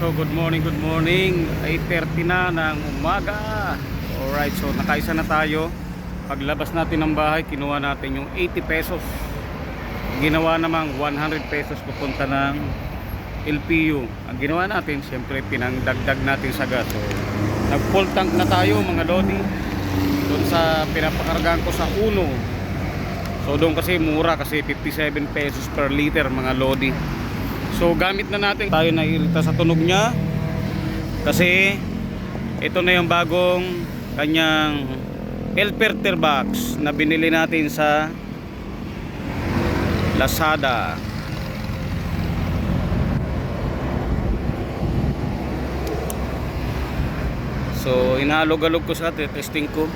so good morning, 8:30 na ng umaga. Alright, so nakaisa na tayo. Paglabas natin ng bahay, kinuha natin yung 80 pesos. Ginawa namang 100 pesos pupunta ng LPU. Ang ginawa natin, siyempre pinangdagdag natin sa gas. So, nag full tank na tayo mga lodi. Doon sa pinapakargaan ko sa Uno. So doon kasi mura, kasi 57 pesos per liter mga lodi. So gamit na natin. Tayo nairita sa tunog niya kasi ito na yung bagong kanyang L-Perter box na binili natin sa Lazada. So inaalog-alog ko sa testing ko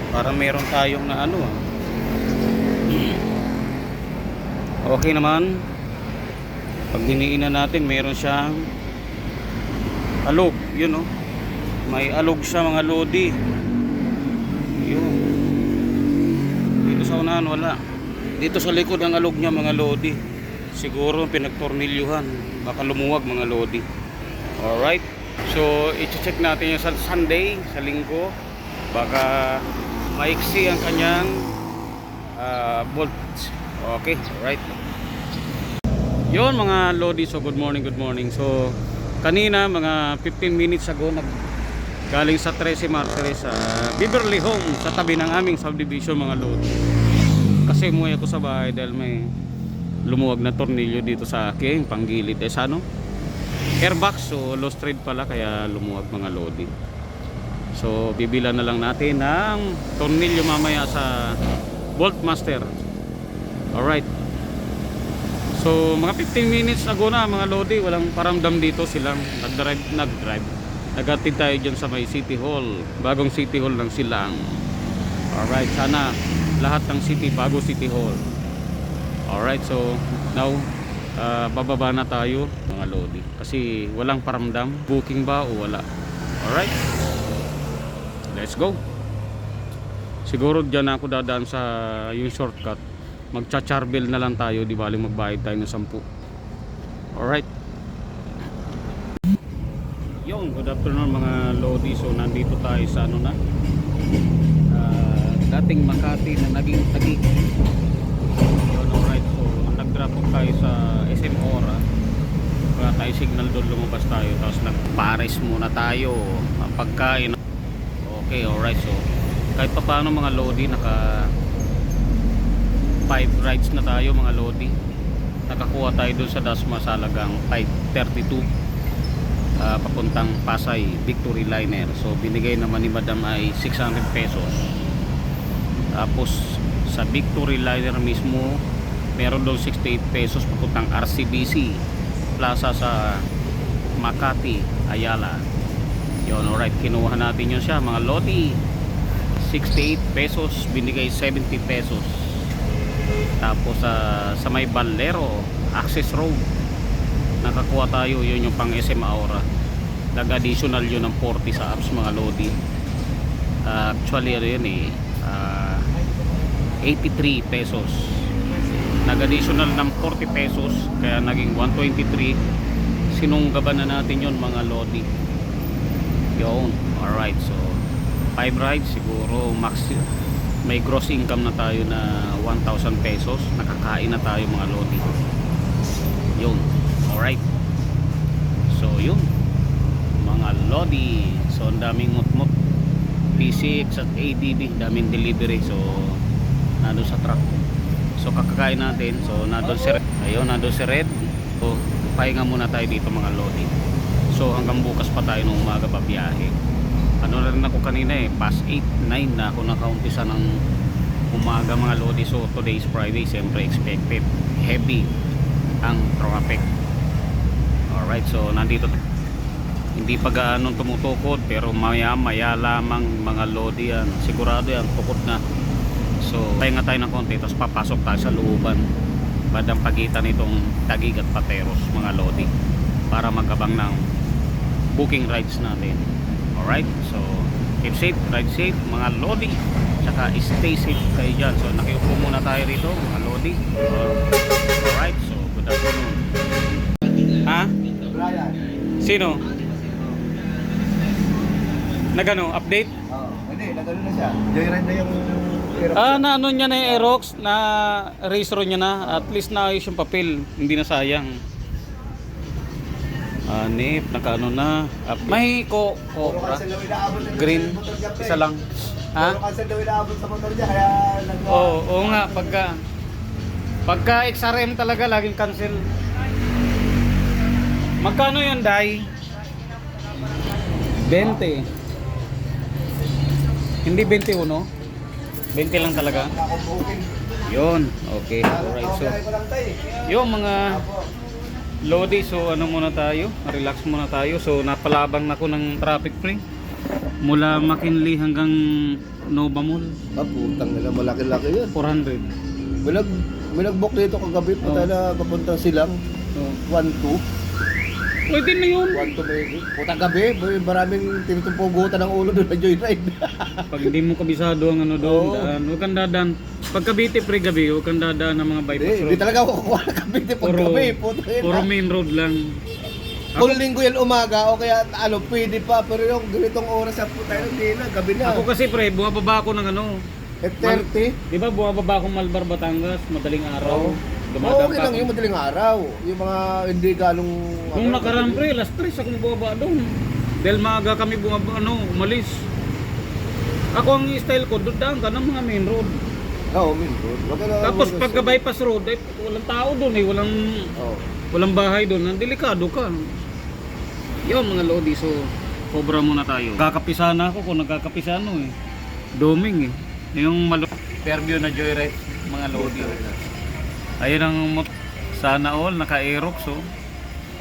para meron tayong na ano. Okay naman. Pag diniinan natin, meron siyang alog, yun o. May alog siya mga lodi. Yun. Dito sa unahan wala. Dito sa likod ang alog niya mga lodi. Siguro pinagtornilyuhan. Baka lumuwag mga lodi. Alright. So i-check natin yung sa Sunday, sa linggo. Baka maiksi ang kanyang bolts. Okay, alright. Yon mga lodi, so good morning. So kanina mga 15 minutes ago galing sa 13 Martires sa Beverly Home sa tabi ng aming subdivision mga lodi. Kasi umuwi ako sa bahay dahil may lumuwag na tornilyo dito sa aking panggilid sa ano, airbox. So lost thread pala kaya lumuwag mga lodi. So bibilan na lang natin ng tornilyo mamaya sa Bolt Master. Alright. So mga 15 minutes ago na mga lodi, walang paramdam dito, silang nag-drive. Nagatid tayo dyan sa may City Hall, bagong City Hall ng Silang. Alright, sana lahat ng city bago City Hall. Alright, so now bababa na tayo mga lodi kasi walang paramdam, booking ba o wala. Alright, let's go. Siguro dyan ako dadaan sa yung shortcut. Magcha-charbel na lang tayo, di baling magbayad tayo ng 10. Alright. Yung good afternoon mga lodi. So nandito tayo sa ano na, dating Makati na naging Taguig. Yun, alright. So nag-drop off tayo sa SM Ora. Wala tayo signal doon, lumabas tayo. Tapos nag-Paris muna tayo, pagkain. Okay, alright. So kahit pa paano mga lodi, naka 5 rides na tayo mga lodi. Nakakuha tayo doon sa Dasma sa halagang 532 papuntang Pasay Victory Liner. So binigay naman ni madam ay 600 pesos. Tapos sa Victory Liner mismo meron doon 68 pesos papuntang RCBC Plaza sa Makati, Ayala. Yun, alright, kinuha natin yun siya mga lodi. 68 pesos, binigay 70 pesos. Tapos sa may Balero Access Road nakakuha tayo, yun yung pang SM Aura. Nag-additional yun ng 40 sa apps mga lodi. Actually ano yun 83 pesos. Nag-additional ng 40 pesos kaya naging 123. Sinunggaban na natin yun mga lodi. Yun, alright. So 5 rides siguro max, may gross income na tayo na 1,000 pesos. Nakakain na tayo mga lodi. Yun, alright. So yun mga lodi. So ang daming mutmut P6 at ADB, daming delivery. So nandun sa truck. So kakakain natin. So nandun si Red. Ayun, nandun si Red. So pahinga muna tayo dito mga lodi. So hanggang bukas pa tayo ng umaga babiyahe. Ano na rin ako kanina past 8, 9 na ako nakaumpisa ng umaga mga lodi. So today is Friday, siyempre expected heavy ang traffic. Alright, so nandito hindi pa gaano tumutukod pero maya lamang mga lodi yan. Sigurado yan, tukod na. So pahinga tayo ng konti tapos papasok tayo sa looban bandang pagitan nitong Taguig at Pateros mga lodi para magabang ng booking rides natin. Alright, so keep safe, ride safe mga lodi, tsaka stay safe kayo dyan. So nakiupo muna tayo rito mga lodi. Alright, so good afternoon. Ha? Sino? Nagano, update? Hindi, nagano na siya. Joyride na yung Na ano niya na yung Aerox, na registro niya na. At least naayos yung papel, hindi na sayang. Nip, nakaano na. May Cobra. Green, isa lang. Ha? Pero cancel daw inaabot sa motor niya, kaya Oo nga, pagka XRM talaga laging cancel. Magkano yun, Day? 20. Hindi 21. 20 lang talaga. Yun, okay. Alright, so yung mga Lodi, so ano muna tayo, relax muna tayo. So napalabang na ako ng traffic pre mula McKinley hanggang Nova Mall. Putang nila, malaki-laki yun. 400. May nag-book dito kagabi, na papunta silang 1-2. Pwede na yun. 1-2 may putang gabi, may maraming tinutumpugutan ng ulo doon na joyride. Pag hindi mo kabisado ang ano doon, Oo. daan, huwag kang dadaan. Pag Cavite pre gabi, huwag kang dadaan ng mga bypass Hindi road. talaga ako kukuha ng Cavite pag gabi, putang Puro ina. main road lang. Kung linggo yan umaga o kaya ano, pwede pa, pero yung ganitong oras sa putang hindi na, gabi na. Ako kasi pre, bumababa ako ng ano. 30. Di ba bumababa ako Malbar, Batangas, madaling araw. Oo. Dumadaan Okay pa lang ako. yung madaling araw. Yung mga hindi galong... Nung nakaraan pre, last 3 ako bumababa doon. Dahil maaga kami umalis. Ako ang style ko, dudaan ka ng mga main road. Oo, minsan. Tapos pagka bypass road, walang tao doon eh, walang bahay doon, delikado ka. Yun mga Lodi, so cobra muna tayo. Kakapisa na ako kung nagkakapisa ano eh. Doming eh. Yung Fairview na joyride mga Lodi. Ayun ang sana all, naka-Aerox oh.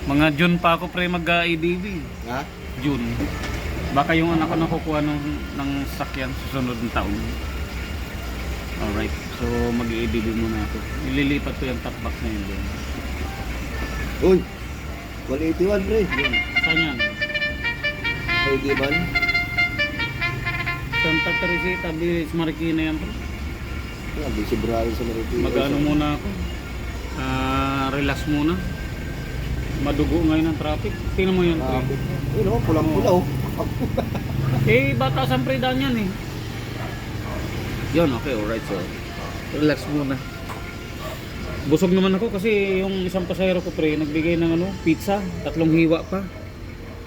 Mga June pa ako pre mag-ADV. Ha? June. Baka yung anak ko nakukuha ng sakyan susunod ng taon. Alright, so mag-i-ADV muna ako. Ililipat ko yung top box na yun doon. Uy! 181 pre. Yun. Saan yan? Ay, di ba? Santa Teresita, Bilis, Marikina yan. Busy Brian sa Marikina. Mag-ano muna ako. Relax muna. Madugo ngayon ang traffic. Tingnan mo yan. Traffic. Yun o, pulang-pula oh. Batasan pre daan yan eh. Yun, okay, alright. So, relax muna. Busog naman ako kasi yung isang pasahero ko pre, nagbigay ng pizza. 3 hiwa pa.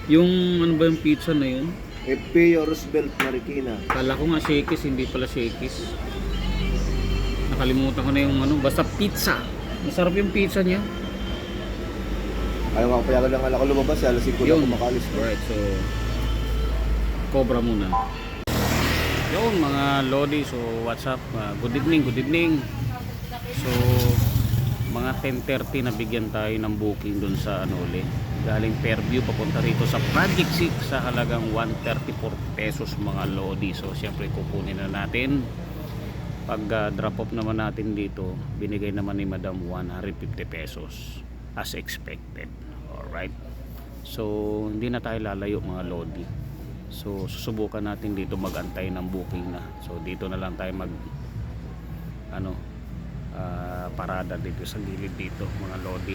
Yung ano ba yung pizza na yun? FP Roosevelt Marikina. Kala ko nga shakis, hindi pala shakis. Nakalimutan ko na yung basta pizza. Masarap yung pizza niya. Ayaw nga payagan lang alam ko lumabas, alas 5 lang ako makalis. Alright, so cobra muna. Yun mga Lodi, so what's up? Good evening, good evening. So mga 10:30 nabigyan tayo ng booking dun sa galing Fairview papunta rito sa Project 6 sa halagang 134 pesos mga Lodi. So syempre kukunin na natin. Pag drop off naman natin dito, binigay naman ni Madam 150 pesos as expected. Alright, so hindi na tayo lalayo mga Lodi. So susubukan natin dito mag-antay ng booking na. So dito na lang tayo parada dito sa gilid dito mga Lodi.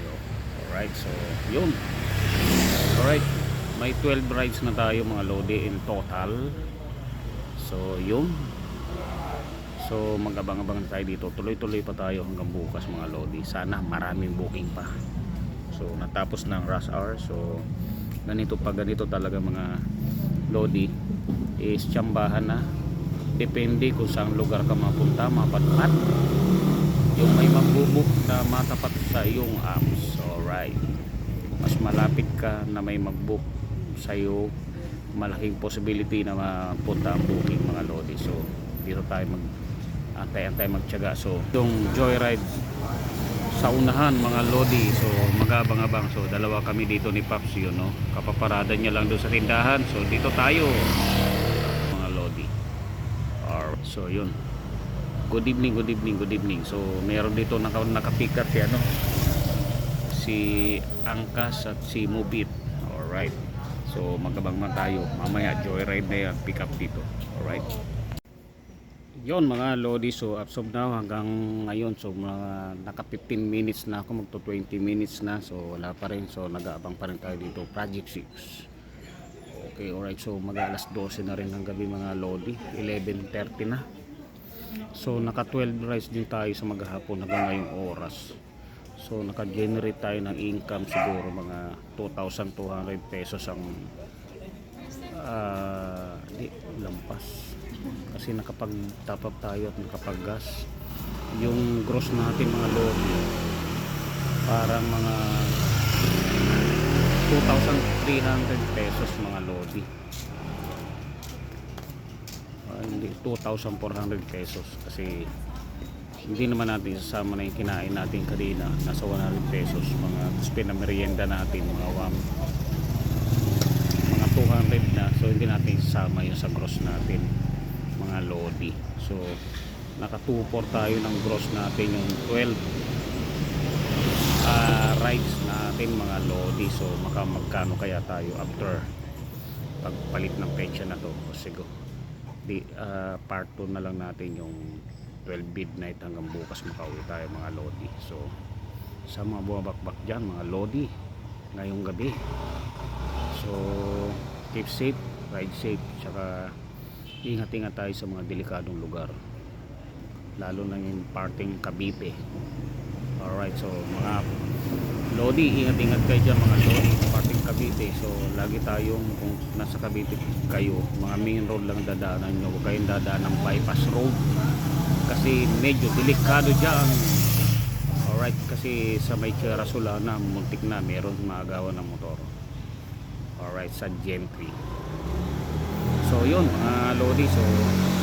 Alright, so yun. Alright, may 12 rides na tayo mga Lodi in total. So yun. So mag-abang-abang na tayo dito. Tuloy-tuloy pa tayo hanggang bukas mga Lodi. Sana maraming booking pa. So natapos na ang rush hour. So ganito talaga mga Lodi is tsambahan na. Depende kung saan lugar ka mapunta, mapatpat. Yung may mag-book na matapat sa iyong apps. Alright, mas malapit ka na may mag-book sa iyo, malaking possibility na mapunta ang booking mga Lodi. So dito tayo antay-antay magtiyaga. So yung joyride sa unahan mga Lodi, so mag-abang-abang. So dalawa kami dito ni Paps yun, kapaparada niya lang doon sa tindahan. So dito tayo mga Lodi. Alright, so yun. Good evening, good evening, good evening. So meron dito naka-pick up si Angkas at si Mubit. Alright, so magabang man tayo mamaya, joyride na yan, pick up dito. Alright, Yon mga Lodi, so as of now hanggang ngayon, so mga naka 15 minutes na ako, magto 20 minutes na, so wala pa rin, so nag-aabang pa rin tayo dito, Project 6. Okay, alright, so mag alas 12 na rin ng gabi mga Lodi, 11:30 na. So naka 12 rides din tayo sa maghapon hanggang ngayong oras. So naka-generate tayo ng income siguro mga 2,200 pesos ang di lampas. Kasi nakapag-top up tayo at nakapag-gas. Yung gross natin mga Lodi, parang mga 2,300 pesos mga Lodi. Hindi, 2,400 pesos kasi hindi naman natin sasama na yung kinain natin kanina, nasa 100 pesos, mga pinamerienda natin mga 200 na, so hindi natin sasama yung sa gross natin mga Lodi. So naka 2,400 tayo ng gross natin, yung 12 rides natin mga Lodi. So magkano kaya tayo after pagpalit ng pension na to? Sige, part 2 na lang natin yung 12 midnight hanggang bukas makauwi tayo mga Lodi. So sa mga bumabakbak dyan mga Lodi ngayong gabi, so keep safe, ride safe, tsaka ingat-ingat tayo sa mga delikadong lugar, lalo na yung parting Cavite. Alright, so mga Lodi, ingat-ingat kayo dyan mga Lodi, parting Cavite. So lagi tayong, kung nasa Cavite kayo, mga main road lang dadaanan nyo, huwag kayong dadaan ng bypass road kasi medyo delikado dyan. Alright, kasi sa may Solana, muntik na meron maagawan ng motor. Alright, sa Gentry. So yun mga Lodi, so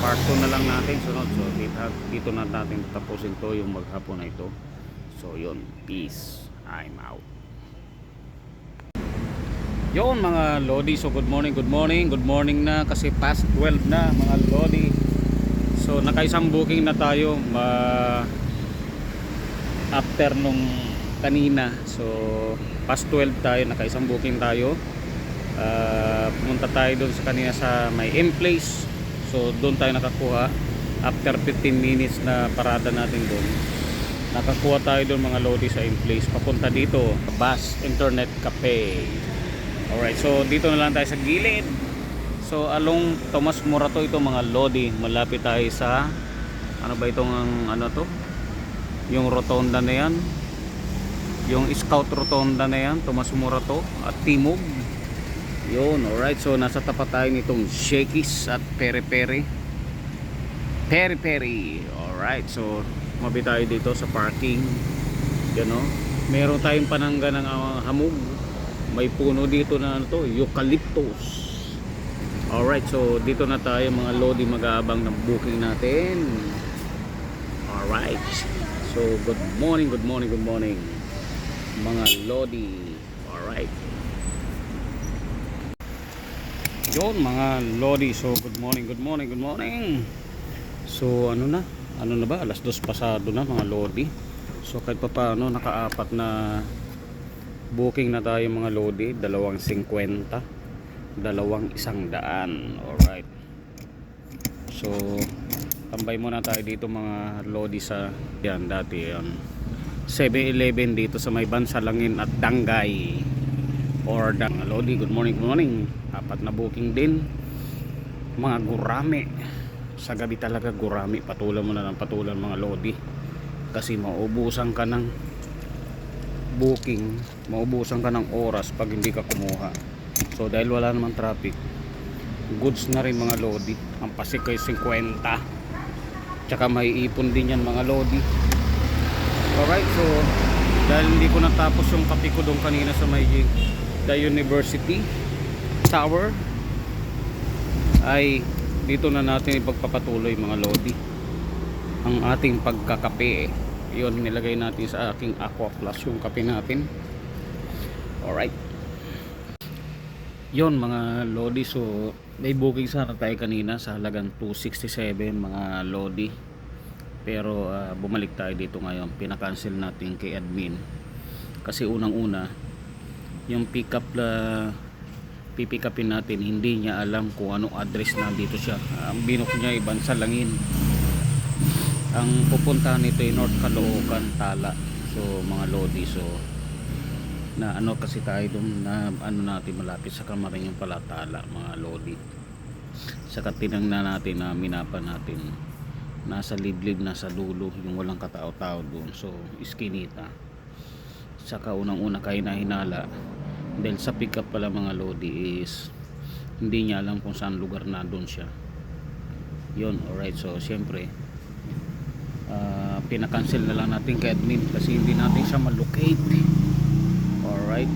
part 2 na lang natin sunod. So dito na natin tapusin to yung maghapon na ito. So yun, peace, I'm out. Yun mga Lodi, so good morning na kasi past 12 na mga Lodi. So nakaisang booking na tayo after nung kanina. So past 12 tayo, nakaisang booking tayo. Pumunta tayo doon sa kanina sa may M-Place. So doon tayo nakakuha after 15 minutes na parada natin doon. Nakakuha tayo doon mga Lodi sa M-Place papunta dito, Bus Internet Cafe. Alright, so dito na lang tayo sa gilid. So along Tomas Morato ito mga Lodi, malapit tayo sa ano ba itong ano to, yung rotonda na yan, yung Scout rotonda na yan, Tomas Morato at Timog yun. Alright, so nasa tapat tayo nitong Shakey's at Peri Peri. Alright, so mabi tayo dito sa parking, you know, meron tayong panangga ng hamog, may puno dito na ano to, eucalyptus. Alright, so dito na tayo mga Lodi, mag-aabang ng booking natin. Alright, so good morning mga Lodi. Alright, yun mga Lodi, so good morning. So ano na ba, alas 2 pasado na mga Lodi. So kahit pa paano nakaapat na booking na tayo mga Lodi, 250, 100. Alright, so tambay muna tayo dito mga Lodi sa yan, dati yan 7-Eleven dito sa may Bansalangin at Dangay or Lodi. Good morning. Apat na booking din mga gurami sa gabi, talaga gurami, patulan mo na ng patulan mga Lodi kasi maubusan ka ng booking, maubusan ka ng oras pag hindi ka kumuha. So dahil wala naman traffic, goods na rin mga Lodi. Ang pasik ay 50, tsaka may ipon din yan mga Lodi. Alright, so dahil hindi ko natapos yung kape ko doon kanina sa may The University Tower, ay dito na natin ipagpapatuloy mga Lodi ang ating pagkakape. Yun, nilagay natin sa aking Aqua Plus yung kape natin. Alright, yun mga Lodi, so may booking sana tayo kanina sa halagang 267 mga Lodi, pero bumalik tayo dito ngayon, pinakancel natin kay admin kasi unang-una yung pick up na pipick upin natin, hindi niya alam kung anong address na dito siya. Ang binok niya ay Bansalangin. Ang pupuntahan nito ay North Caloocan, Tala. So mga lodi, so na ano kasi tayo doon na ano natin malapit sa Camarillo pala, Tala mga lodi. Saka tinangnan natin na minapa natin, nasa liblib, nasa dulo yung walang katao-tao doon, so iskinita. Saka unang-una kayo na hinala dahil sa pick up pala mga lodi is hindi niya alam kung saan lugar na doon siya yun. Alright, so syempre pinakancel na lang natin kay admin kasi hindi natin siya malocate. Alright,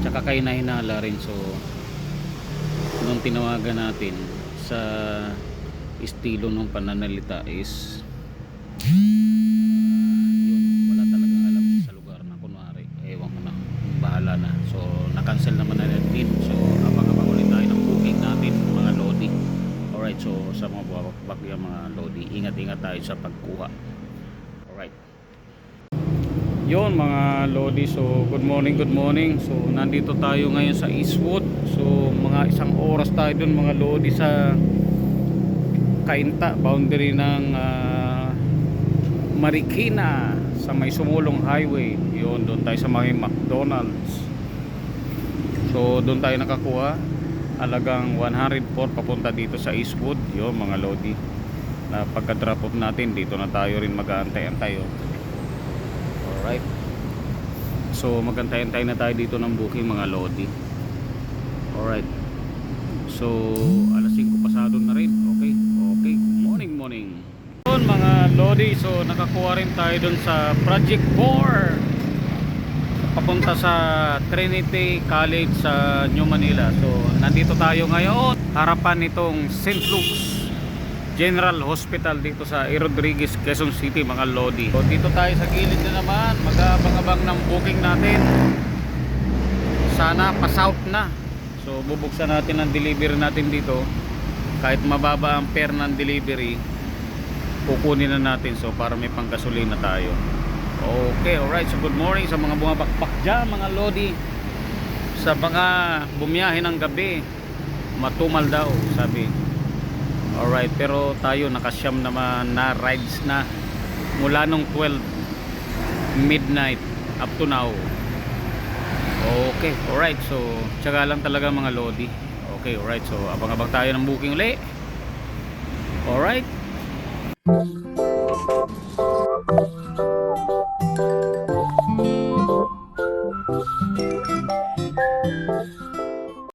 tsaka kayo na hinala rin, so nung tinawagan natin sa estilo ng pananalita is yun, wala talagang alam sa lugar na kunwari, ewan ko na, bahala na. So na-cancel naman na natin, so abang-abang ulit tayo ng booking natin mga lodi. Alright, so sa mga bakya mga lodi, ingat-ingat tayo sa pagkuha. Alright, yun mga lodi, so good morning, good morning. So nandito tayo ngayon sa Eastwood, so mga isang oras tayo dun mga lodi sa Cainta, boundary ng Marikina sa may Sumulong Highway. Yun, doon tayo sa mga McDonald's. So doon tayo nakakuha, halagang 104 papunta dito sa Eastwood. Yun mga lodi, na pagka drop off natin dito na tayo rin mag-aantay-antay. Alright, so mag-antay-antay na tayo dito ng booking mga lodi. Alright, so alas 5 pasado na rin. Okay, okay, morning. Yun mga lodi, so nakakuha rin tayo dun sa Project 4 papunta sa Trinity College sa New Manila. So nandito tayo ngayon harapan nitong St. Luke's General Hospital dito sa E. Rodriguez, Quezon City mga lodi. So dito tayo sa gilid na naman, mag-abang-abang ng booking natin. Sana pa-south na. So bubuksan natin ang delivery natin dito. Kahit mababa ang fare ng delivery, kukunin na natin, so para may panggasolina tayo. Okay, alright, so good morning sa mga bumabakbak dyan mga lodi. Sa mga bumiyahe ng gabi, matumal daw sabi. Alright, pero tayo nakasyam naman na rides na mula nung 12 midnight up to now. Okay, alright, so tsaga lang talaga mga lodi. Okay, alright, so abang-abang tayo ng booking uli. Alright.